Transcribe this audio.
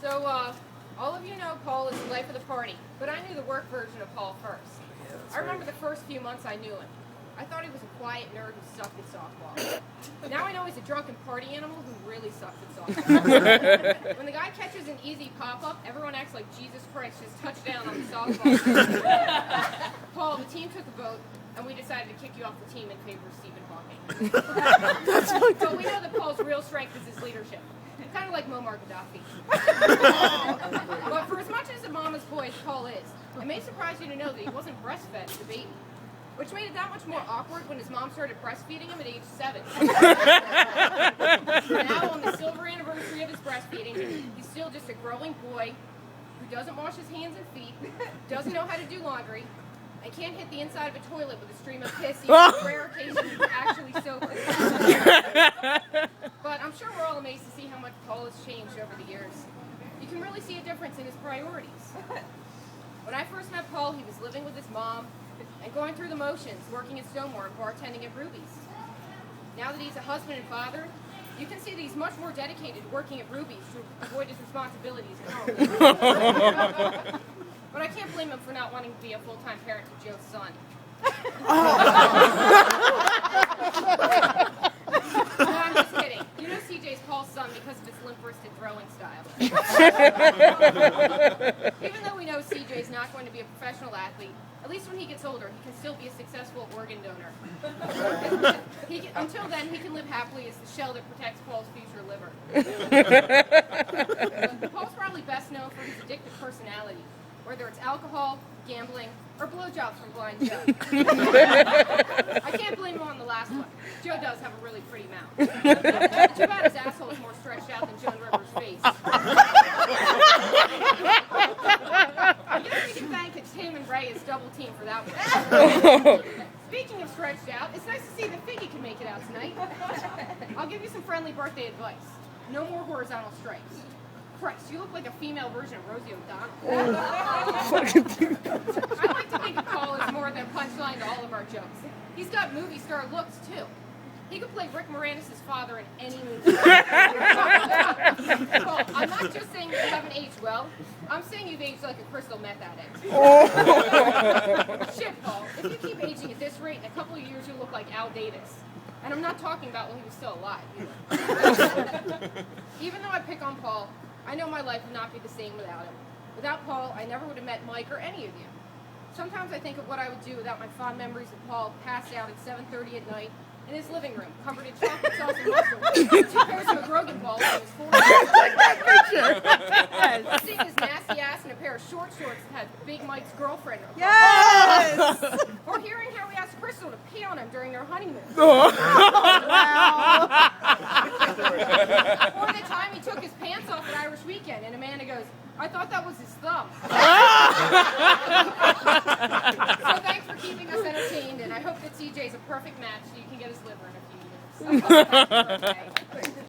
So, all of you know Paul is the life of the party, but I knew the work version of Paul first. I remember the first few months I knew him. I thought he was a quiet nerd who sucked at softball. Now I know he's a drunken party animal who really sucks at softball. When the guy catches an easy pop-up, everyone acts like Jesus Christ just touched down on the softball. Paul, the team took a vote, and we decided to kick you off the team in favor of Stephen Hawking. But we know that Paul's real strength is his leadership. Kind of like Muammar Gaddafi. But for as much as a mama's boy as Paul is, it may surprise you to know that he wasn't breastfed as a baby, which made it that much more awkward when his mom started breastfeeding him at age 7. Now, on the silver anniversary of his breastfeeding, he's still just a growing boy who doesn't wash his hands and feet, doesn't know how to do laundry, and can't hit the inside of a toilet with a stream of piss, even on rare occasions he's actually sober. But I'm sure we're all amazed to see how much Paul has changed over the years. You can really see a difference in his priorities. When I first met Paul, he was living with his mom and going through the motions, working at Stoneware and bartending at Ruby's. Now that he's a husband and father, you can see that he's much more dedicated to working at Ruby's to avoid his responsibilities at home. But I can't blame him for not wanting to be a full-time parent to Joe's son. No, I'm just kidding. You know CJ's Paul's son because of his limp-wristed throwing style. Even though we know CJ's not going to be a professional athlete, at least when he gets older, he can still be a successful organ donor. Until then, he can live happily as the shell that protects Paul's future liver. Paul's probably best known for his addictive personality, whether it's alcohol, gambling, or blowjobs from Blind Joe. I can't blame him on the last one. Joe does have a really pretty mouth. Too bad his asshole is more stretched out than Joan Rivers' face. I guess we can thank Tim and Ray as double team for that one. Speaking of stretched out, it's nice to see that Figgy can make it out tonight. I'll give you some friendly birthday advice. No more horizontal stripes. Christ, you look like a female version of Rosie O'Donnell. I like to think of Paul as more than a punchline to all of our jokes. He's got movie star looks, too. He could play Rick Moranis' father in any movie. Paul, I'm not just saying you haven't aged well. I'm saying you've aged like a crystal meth addict. Shit, Paul. If you keep aging at this rate, in a couple of years you'll look like Al Davis. And I'm not talking about when he was still alive, either. Even though I pick on Paul, I know my life would not be the same without him. Without Paul, I never would have met Mike or any of you. Sometimes I think of what I would do without my fond memories of Paul passed out at 7:30 at night in his living room, covered in chocolate sauce and mustard, 2 pairs of McGrogan balls in his forehead. Seeing his nasty ass in a pair of short shorts that had Big Mike's girlfriend. Yes! Or hearing how he asked Crystal to pee on him during their honeymoon. Wow. Or the time he took his pants off at Irish Weekend and Amanda goes, I thought that was his thumb. So thanks for keeping us entertained, and I hope that CJ's a perfect match so you can get his liver in a few years.